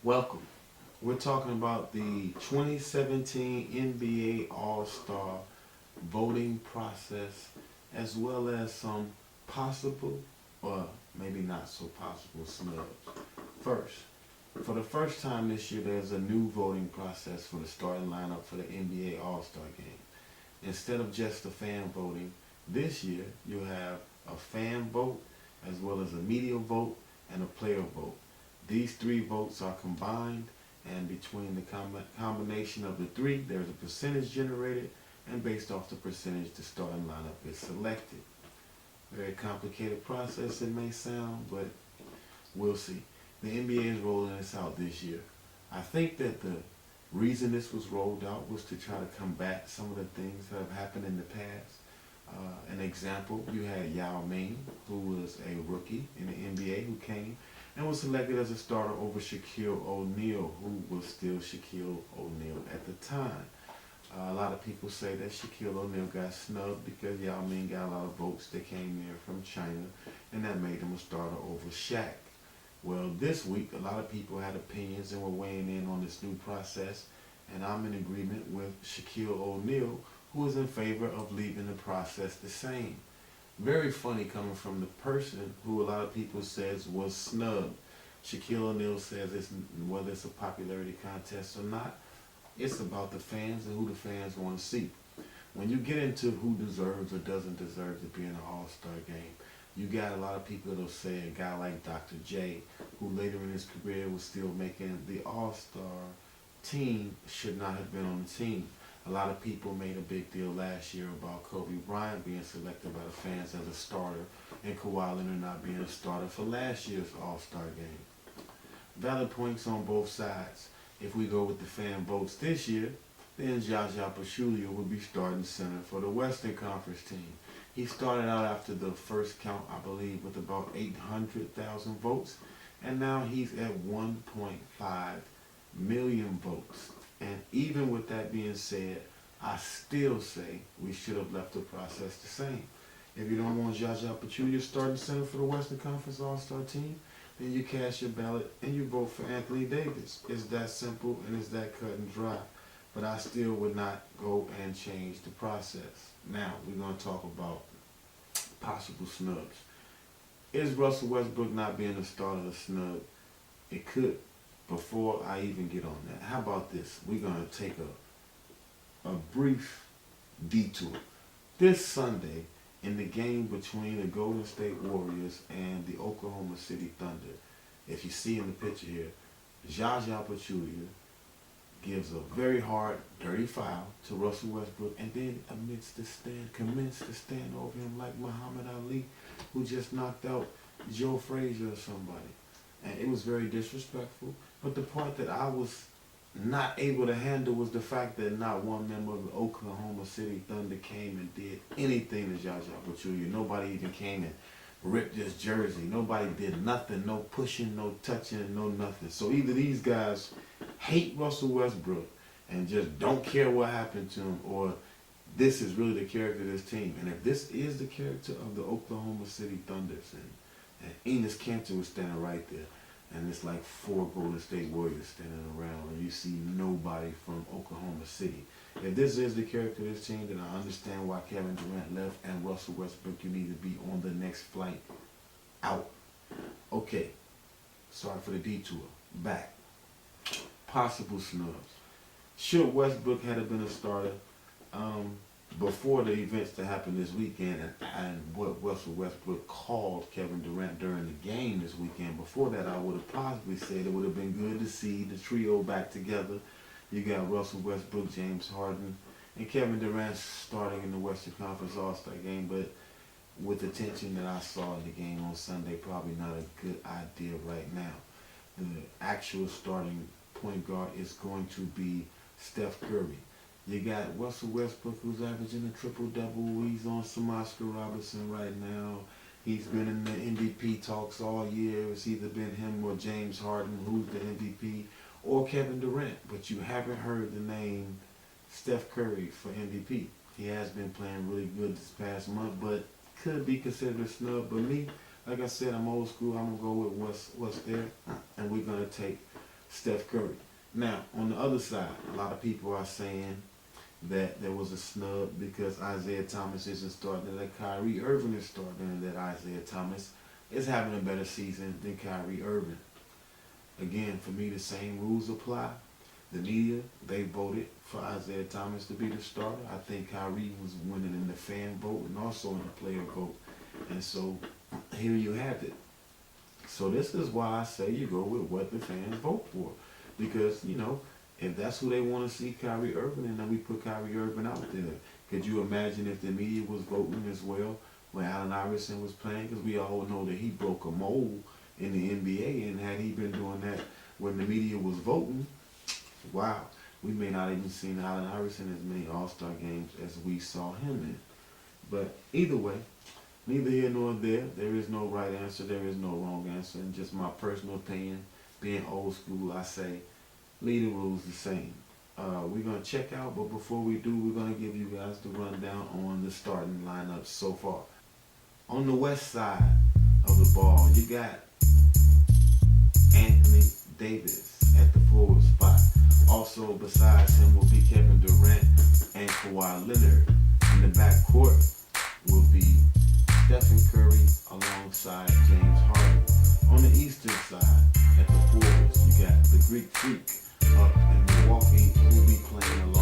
Welcome. We're talking about the 2017 NBA All-Star voting process as well as some possible or maybe not so possible snubs. First, for the first time this year, there's a new voting process for the starting lineup for the NBA All-Star game. Instead of just the fan voting, this year you have a fan vote as well as a media vote and a player vote. These three votes are combined, and between the combination of the three, there's a percentage generated, and based off the percentage, the starting lineup is selected. Very complicated process it may sound, but we'll see. The NBA is rolling this out this year. I think that the reason this was rolled out was to try to combat some of the things that have happened in the past. An example, you had Yao Ming, who was a rookie in the NBA, who came and was selected as a starter over Shaquille O'Neal, who was still Shaquille O'Neal at the time. A lot of people say that Shaquille O'Neal got snubbed because Yao Ming got a lot of votes that came there from China, and that made him a starter over Shaq. Well, this week, a lot of people had opinions and were weighing in on this new process, and I'm in agreement with Shaquille O'Neal, who is in favor of leaving the process the same. Very funny coming from the person who a lot of people says was snubbed. Shaquille O'Neal says whether it's a popularity contest or not, it's about the fans and who the fans want to see. When you get into who deserves or doesn't deserve to be in an All-Star game, you got a lot of people that'll say a guy like Dr. J, who later in his career was still making the All-Star team, should not have been on the team. A lot of people made a big deal last year about Kobe Bryant being selected by the fans as a starter and Kawhi Leonard not being a starter for last year's All-Star game. Valid points on both sides. If we go with the fan votes this year, then Jaja Pachulia will be starting center for the Western Conference team. He started out after the first count, I believe, with about 800,000 votes, and now he's at 1.5 million votes. And even with that being said, I still say we should have left the process the same. If you don't want Jaja Pachulia starting center for the Western Conference All-Star team, then you cast your ballot and you vote for Anthony Davis. It's that simple and it's that cut and dry. But I still would not go and change the process. Now, we're going to talk about possible snubs. Is Russell Westbrook not being a starter a snub? It could. Before I even get on that, how about this? We're going to take a brief detour. This Sunday, in the game between the Golden State Warriors and the Oklahoma City Thunder, if you see in the picture here, Jaja Pachulia gives a very hard, dirty foul to Russell Westbrook, and then commenced to stand over him like Muhammad Ali, who just knocked out Joe Frazier or somebody. And it was very disrespectful. But the part that I was not able to handle was the fact that not one member of the Oklahoma City Thunder came and did anything to Jaja Pachulia. Nobody even came and ripped his jersey. Nobody did nothing. No pushing, no touching, no nothing. So either these guys hate Russell Westbrook and just don't care what happened to him, or this is really the character of this team. And if this is the character of the Oklahoma City Thunders, and Enes Kanter was standing right there, and it's like 4 Golden State Warriors standing around, and you see nobody from Oklahoma City. If this is the character of this team, then I understand why Kevin Durant left, and Russell Westbrook, you need to be on the next flight out. Okay, sorry for the detour. Back. Possible snubs. Should Westbrook have been a starter before the events that happened this weekend, and what Russell Westbrook called Kevin Durant during the game this weekend? Before that, I would have possibly said it would have been good to see the trio back together. You got Russell Westbrook, James Harden, and Kevin Durant starting in the Western Conference All-Star game, but with the tension that I saw in the game on Sunday, probably not a good idea right now. The actual starting point guard is going to be Steph Curry. You got Russell Westbrook, who's averaging a triple-double. He's on some Oscar Robertson right now. He's been in the MVP talks all year. It's either been him or James Harden, who's the MVP, or Kevin Durant. But you haven't heard the name Steph Curry for MVP. He has been playing really good this past month, but could be considered a snub. But me, like I said, I'm old school. I'm going to go with what's there, and we're going to take Steph Curry. Now, on the other side, a lot of people are saying that there was a snub because Isaiah Thomas isn't starting and that Kyrie Irving is starting and that Isaiah Thomas is having a better season than Kyrie Irving. Again, for me, the same rules apply. The media, they voted for Isaiah Thomas to be the starter. I think Kyrie was winning in the fan vote and also in the player vote. And so here you have it. So this is why I say you go with what the fans vote for. Because, if that's who they want to see, Kyrie Irving, and then we put Kyrie Irving out there. Could you imagine if the media was voting as well when Allen Iverson was playing? Because we all know that he broke a mold in the NBA, and had he been doing that when the media was voting, wow, we may not even seen Allen Iverson as many All-Star games as we saw him in. But either way, neither here nor there. There is no right answer. There is no wrong answer. And just my personal opinion, being old school, I say, leave the rules the same. We're going to check out, but before we do, we're going to give you guys the rundown on the starting lineup so far. On the west side of the ball, you got Anthony Davis at the forward spot. Also, besides him will be Kevin Durant and Kawhi Leonard. In the backcourt will be Stephen Curry alongside James Harden. On the eastern side, at the forwards, you got the Greek Freak up in Milwaukee, who will be playing